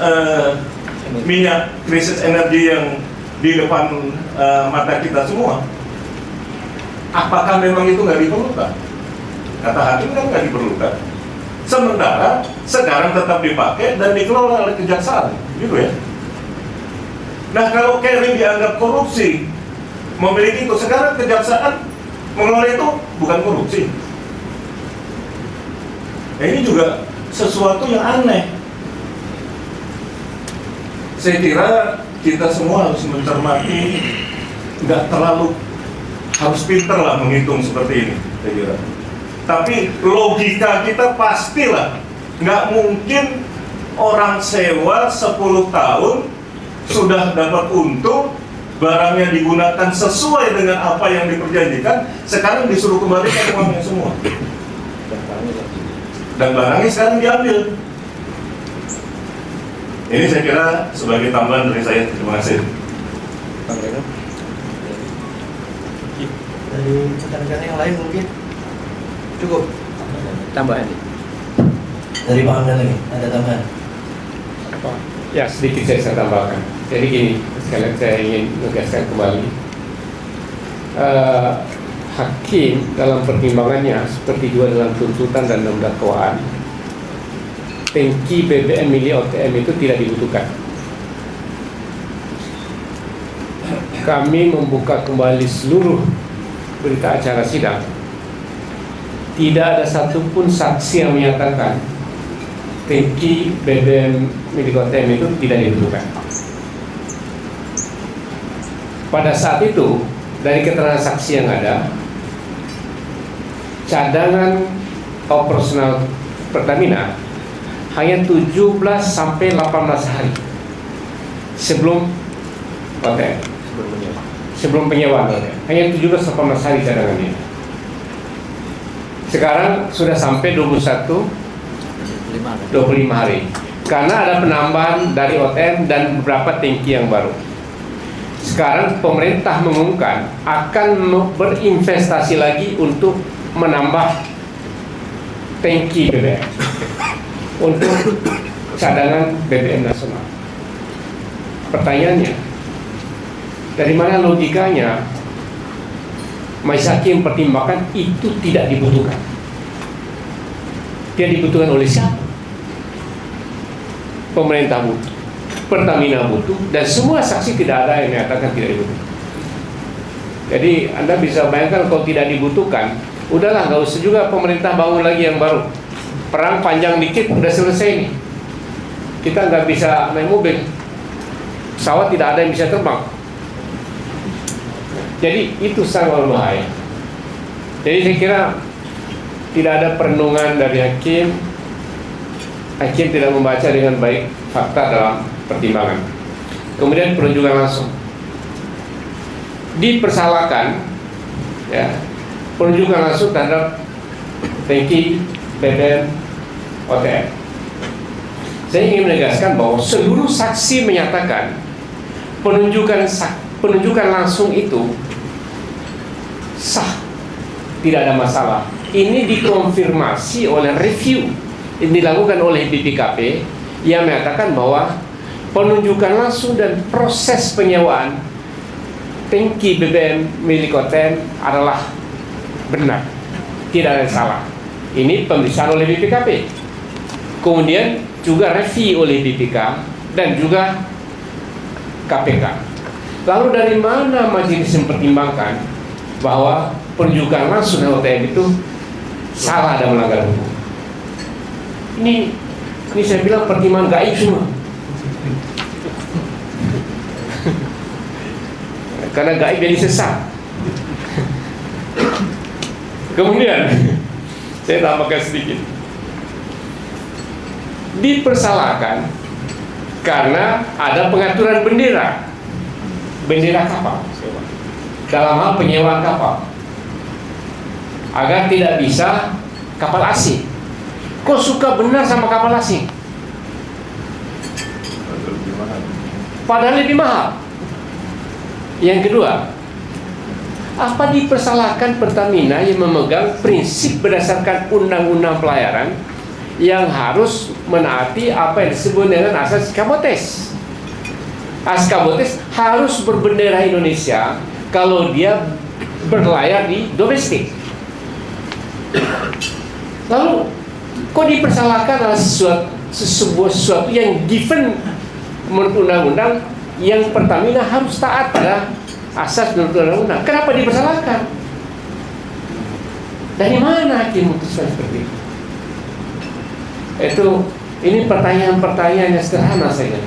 minyak, krisis energi yang di depan mata kita semua. Apakah memang itu nggak diperlukan? Kata hakim kan nggak diperlukan. Sementara sekarang tetap dipakai dan dikelola oleh kejaksaan, gitu ya. Nah, kalau Kerry dianggap korupsi, memiliki itu, sekarang kejaksaan mengelola itu bukan korupsi. Nah, ini juga sesuatu yang aneh. Saya kira kita semua harus mencermati, nggak terlalu harus pinter lah menghitung seperti ini, saya kira. Tapi logika kita pastilah nggak mungkin orang sewa 10 tahun sudah dapat untung, barangnya digunakan sesuai dengan apa yang diperjanjikan, sekarang disuruh kembalikan uangnya semua, dan barangnya sekarang diambil. Ini saya kira sebagai tambahan dari saya. Terima kasih. Dari rekan-rekan yang lain mungkin cukup Tambahan. Dari Pak Hamdan lagi, ada tambahan? Ya, sedikit saya tambahkan. Jadi gini, sekalian saya ingin menegaskan kembali, hakim dalam pertimbangannya seperti juga dalam tuntutan dan dalam dakwaan, tangki BBM milik OTM itu tidak dibutuhkan. Kami membuka kembali seluruh berita acara sidang. Tidak ada satupun saksi yang menyatakan tangki BBM milik OTM itu tidak dibutuhkan. Pada saat itu, dari keterangan saksi yang ada, cadangan operasional Pertamina hanya 17 sampai 18 hari sebelum OTM, sebelum penyewaan OTM. Hanya 17-18 hari cadangannya. Sekarang sudah sampai 25 hari karena ada penambahan dari OTM dan beberapa tangki yang baru. Sekarang pemerintah mengumumkan akan berinvestasi lagi untuk menambah tangki BBM untuk cadangan BBM nasional. Pertanyaannya, dari mana logikanya majelis hakim mempertimbangkan itu tidak dibutuhkan? Dia dibutuhkan oleh siapa? Pemerintah butuh, Pertamina butuh, dan semua saksi tidak ada yang menyatakan tidak dibutuhkan. Jadi Anda bisa bayangkan kalau tidak dibutuhkan, udahlah, nggak usah juga pemerintah bangun lagi yang baru. Perang panjang dikit udah selesai nih. kita nggak bisa naik mobil, pesawat tidak ada yang bisa terbang. Jadi itu sangat berbahaya. Jadi saya kira tidak ada perenungan dari hakim. Hakim tidak membaca dengan baik fakta dalam pertimbangan. Kemudian penunjukan langsung dipersalahkan, ya, penunjukan langsung terhadap tangki BBM OTM. Saya ingin menegaskan bahwa seluruh saksi menyatakan penunjukan langsung itu sah, tidak ada masalah. Ini dikonfirmasi oleh review yang dilakukan oleh BPKP yang menyatakan bahwa penunjukan langsung dan proses penyewaan tangki BBM milik OTM adalah benar, tidak ada yang salah. Ini pemeriksaan oleh BPKP, kemudian juga review oleh BPK dan juga KPK. Lalu dari mana majelis mempertimbangkan bahwa penunjukan langsung OTM itu salah dan melanggar hukum? Ini saya bilang pertimbangan gaib semua. Karena gaib jadi sesat. Kemudian saya tambahkan sedikit. Dipersalahkan karena ada pengaturan bendera kapal dalam hal penyewaan kapal agar tidak bisa kapal asing. Kok suka benar sama kapal asing? Padahal lebih mahal. Yang kedua, apa dipersalahkan Pertamina yang memegang prinsip berdasarkan undang-undang pelayaran yang harus menaati apa yang disebut dengan asas Kabotes. Asas Kabotes harus berbendera Indonesia kalau dia berlayar di domestik. Lalu kok dipersalahkan adalah sesuatu yang given menurut undang-undang yang Pertamina harus taat pada asas menurut undang-undang. Kenapa dipersalahkan? Dari mana hakim memutuskan seperti itu? Ini pertanyaan-pertanyaan yang sederhana saja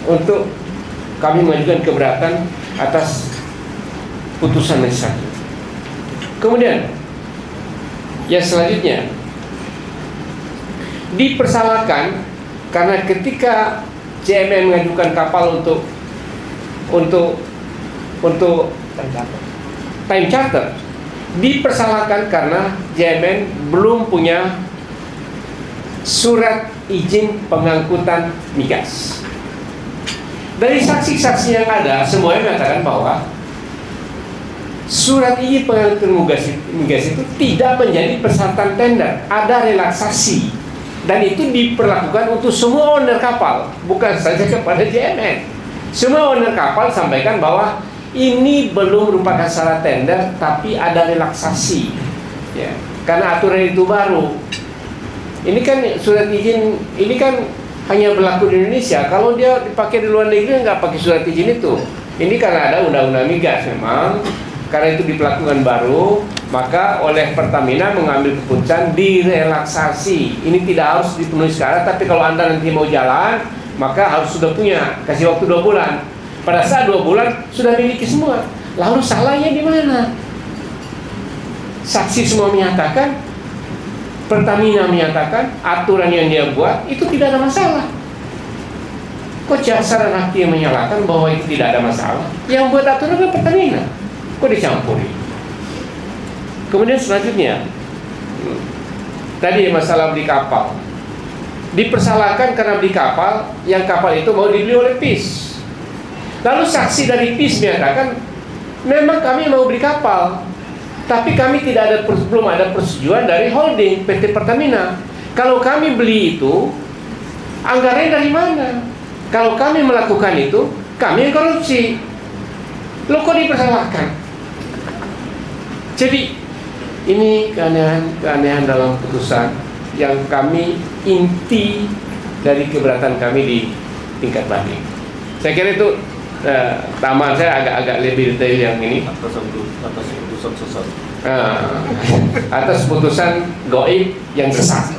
untuk kami mengajukan keberatan atas putusan majelis hakim. Kemudian yang selanjutnya, dipersalahkan karena ketika JMN mengajukan kapal untuk time charter, dipersalahkan karena JMN belum punya surat izin pengangkutan migas. Dari saksi-saksi yang ada, semuanya mengatakan bahwa surat izin pengangkutan migas itu tidak menjadi persyaratan tender, ada relaksasi. Dan itu diperlakukan untuk semua owner kapal, bukan saja kepada JMN. Semua owner kapal sampaikan bahwa ini belum merupakan syarat tender, tapi ada relaksasi, ya, karena aturan itu baru. Ini kan surat izin, ini kan hanya berlaku di Indonesia. Kalau dia dipakai di luar negeri nggak pakai surat izin itu. Ini karena ada undang-undang migas memang, karena itu diperlakukan baru, maka oleh Pertamina mengambil keputusan direlaksasi. Ini tidak harus dipenuhi sekarang, tapi kalau Anda nanti mau jalan, maka harus sudah punya, kasih waktu 2 bulan. Pada saat 2 bulan sudah miliki semua. Lalu salahnya di mana? Saksi semua menyatakan, Pertamina menyatakan aturan yang dia buat itu tidak ada masalah. Kok jaksa dan hakim menyalahkan bahwa itu tidak ada masalah? Yang buat aturan adalah Pertamina. Kok dicampuri? Kemudian selanjutnya, tadi masalah beli kapal, dipersalahkan karena beli kapal, yang kapal itu mau dibeli oleh PIS. Lalu saksi dari PIS menyatakan, memang kami mau beli kapal, tapi kami belum ada persetujuan dari holding PT Pertamina. Kalau kami beli itu, anggarannya dari mana? Kalau kami melakukan itu, kami yang korupsi. Loh, kok dipersalahkan? Jadi ini keanehan dalam putusan yang kami inti dari keberatan kami di tingkat banding. Saya kira itu tambahan saya agak lebih detail yang ini. Atas putusan sesat. Atas putusan goib yang sesat.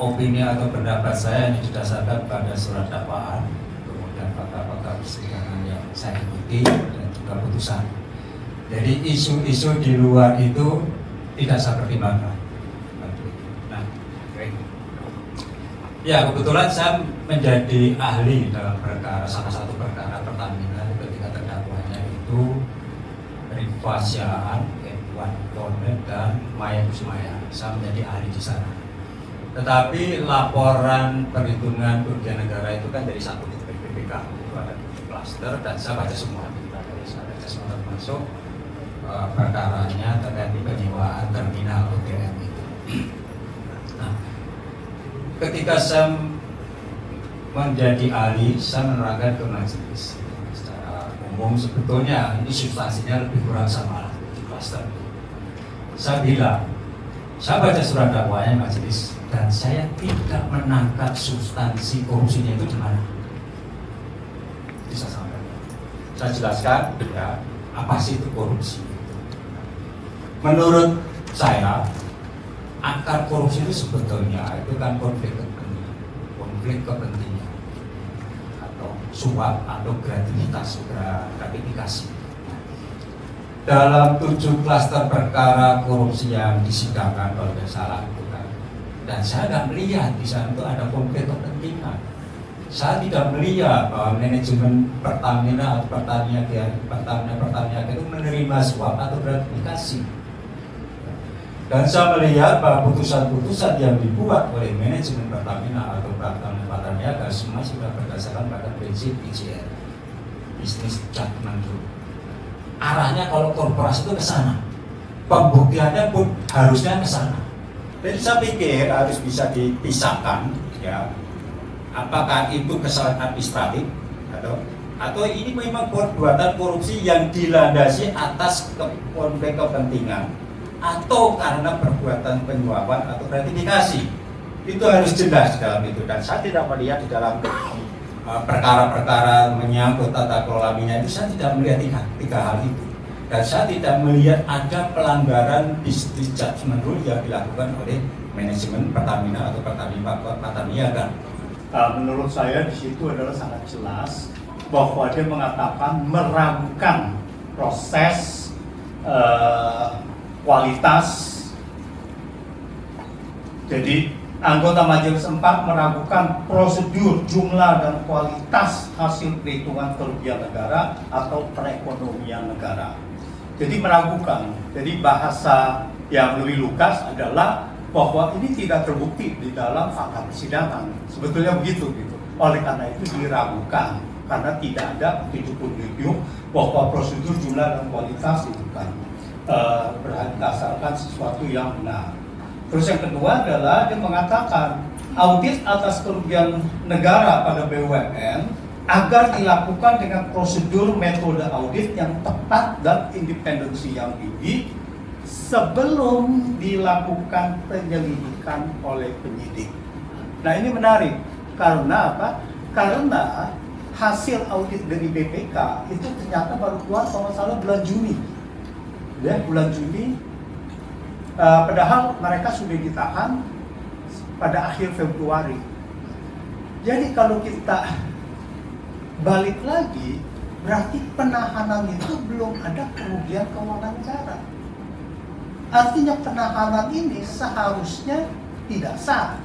opini atau pendapat saya ini didasarkan pada surat dakwaan, kemudian fakta-fakta persidangan yang saya ikuti dan juga putusan. Jadi isu-isu di luar itu tidak saya pertimbangkan. Nah, ya kebetulan saya menjadi ahli dalam perkara, salah satu perkara Pertamina ketika terdakwanya itu Rifa Siahaan, Edwan Tonet dan Maya Kusumaya. Saya menjadi ahli di sana. Tetapi laporan perhitungan kerugian negara itu kan dari satu titik BPK, itu ada klaster dan saya baca semua. Saya baca semua termasuk perkaranya terkait penyewaan terminal UGM itu. Nah, ketika saya menjadi ahli, saya menerangkan ke majelis secara umum sebetulnya ini substansinya lebih kurang sama lah di klaster. Saya bilang, saya baca surat dakwanya majelis dan saya tidak menangkap substansi korupsinya itu di mana. Bisa sampai. Saya jelaskan ya apa sih itu korupsi. Menurut saya akar korupsi itu sebetulnya itu kan konflik kepentingan atau suap atau gratifikasi. Dalam 7 klaster perkara korupsi yang disidangkan kalau tidak salah itu kan, dan saya tidak melihat di sana itu ada konflik kepentingan. Saya tidak melihat bahwa manajemen Pertamina atau Pertamina itu menerima suap atau gratifikasi. Dan saya melihat bahwa putusan-putusan yang dibuat oleh manajemen Pertamina atau Pertamina semua sudah berdasarkan pada prinsip BJR, business judgment rule. Arahnya kalau korporasi itu ke sana, pembuktiannya pun harusnya ke sana. Jadi saya pikir harus bisa dipisahkan, ya. Apakah itu kesalahan administratif atau ini memang perbuatan korupsi yang dilandasi atas konflik kepentingan atau karena perbuatan penyuapan atau gratifikasi. Itu harus jelas dalam itu, dan saya tidak melihat di dalam perkara-perkara menyangkut tata kelola minyak itu saya tidak melihat tiga hal itu, dan saya tidak melihat ada pelanggaran business judgment rule yang dilakukan oleh manajemen Pertamina atau Pertamina kan. Menurut saya di situ adalah sangat jelas bahwa dia mengatakan meragukan proses kualitas. Jadi anggota Majelis 4 meragukan prosedur, jumlah dan kualitas hasil perhitungan kerugian negara atau perekonomian negara. Jadi meragukan. Jadi bahasa yang lebih lugas adalah bahwa ini tidak terbukti di dalam fakta persidangan. Sebetulnya begitu gitu. Oleh karena itu diragukan karena tidak ada petunjuk bahwa prosedur, jumlah dan kualitas itu kan berdasarkan sesuatu yang benar. Terus yang kedua adalah dia mengatakan audit atas kerugian negara pada BUMN agar dilakukan dengan prosedur metode audit yang tepat dan independensi yang tinggi sebelum dilakukan penyelidikan oleh penyidik. Nah ini menarik karena apa? Karena hasil audit dari BPK itu ternyata baru keluar kalau nggak salah bulan Juni. Ya, bulan Juni, padahal mereka sudah ditahan pada akhir Februari. Jadi kalau kita balik lagi, berarti penahanan itu belum ada kerugian keuangan negara. Artinya penahanan ini seharusnya tidak sah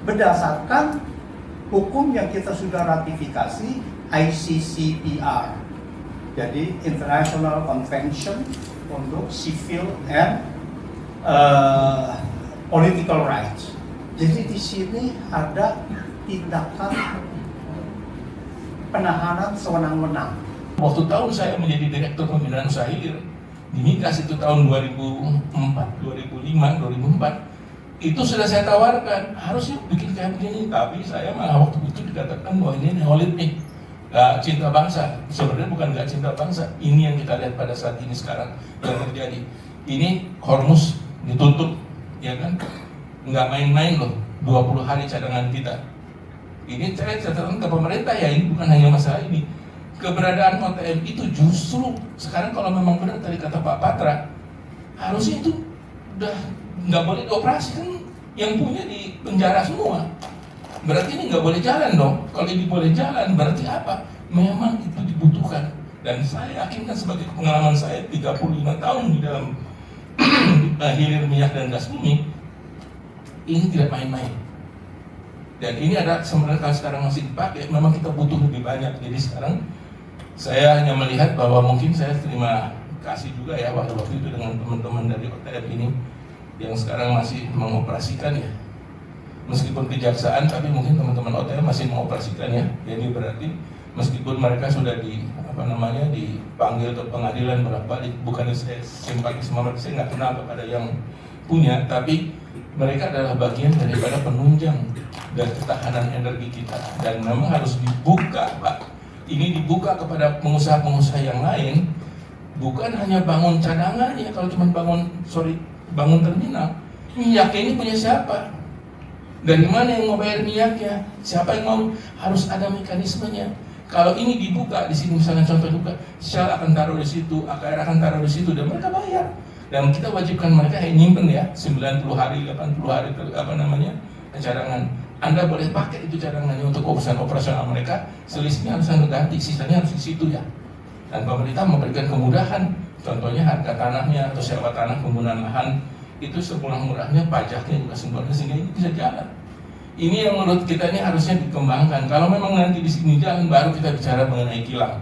berdasarkan hukum yang kita sudah ratifikasi, ICCPR. Jadi International Convention untuk Civil and Political Rights. Jadi di sini ada tindakan penahanan sewenang-wenang. Waktu tahun saya menjadi Direktur Pembinaan Usaha Hilir di Migas itu tahun 2004, 2005, 2004 itu sudah saya tawarkan harusnya bikin kayak begini, tapi saya malah waktu itu dikatakan bahwa ini neolib nih, gak cinta bangsa. Sebenarnya bukan gak cinta bangsa, ini yang kita lihat pada saat ini sekarang yang terjadi. Ini Hormuz ditutup, ya kan? Nggak main-main loh, 20 hari cadangan kita. Ini saya catatan ke pemerintah ya, ini bukan hanya masalah ini. Keberadaan OTM itu justru sekarang kalau memang benar tadi kata Pak Patra, harusnya itu udah nggak boleh dioperasi kan, yang punya di penjara semua. Berarti ini nggak boleh jalan dong. Kalau ini boleh jalan, berarti apa? Memang itu dibutuhkan. Dan saya yakin kan sebagai pengalaman saya 35 tahun di dalam hilir minyak dan gas bumi, ini tidak main-main. Dan ini ada sebenarnya kalau sekarang masih dipakai, memang kita butuh lebih banyak. Jadi sekarang saya hanya melihat bahwa mungkin saya terima kasih juga ya waktu itu dengan teman-teman dari OTM ini yang sekarang masih mengoperasikan ya. Meskipun kejaksaan, tapi mungkin teman-teman OTM masih mengoperasikan ya. Jadi berarti meskipun mereka sudah dipanggil ke pengadilan bolak-balik, bukan saya simpati sama mereka, saya nggak kenal kepada yang punya, tapi mereka adalah bagian daripada penunjang dan ketahanan energi kita, dan memang harus dibuka, Pak. Ini dibuka kepada pengusaha-pengusaha yang lain, bukan hanya bangun cadangan ya. Kalau cuma bangun terminal, minyak ini punya siapa? Dari mana yang mau bayar minyaknya? Siapa yang mau? Harus ada mekanismenya. Kalau ini dibuka di sini, misalnya contoh juga, Shell akan taruh di situ, AKR akan taruh di situ, dan mereka bayar. Dan kita wajibkan mereka yang nyimpen ya, 90 hari, 80 hari, cadangan. Anda boleh pakai itu cadangannya untuk urusan operasional mereka, selisihnya harus Anda ganti, sisanya harus di situ ya. Dan pemerintah memberikan kemudahan, contohnya harga tanahnya atau sewa tanah penggunaan lahan, itu semurah-murahnya, pajaknya juga sempurna, sehingga ini bisa jalan. Ini yang menurut kita ini harusnya dikembangkan. Kalau memang nanti di sini jalan, baru kita bicara mengenai kilang.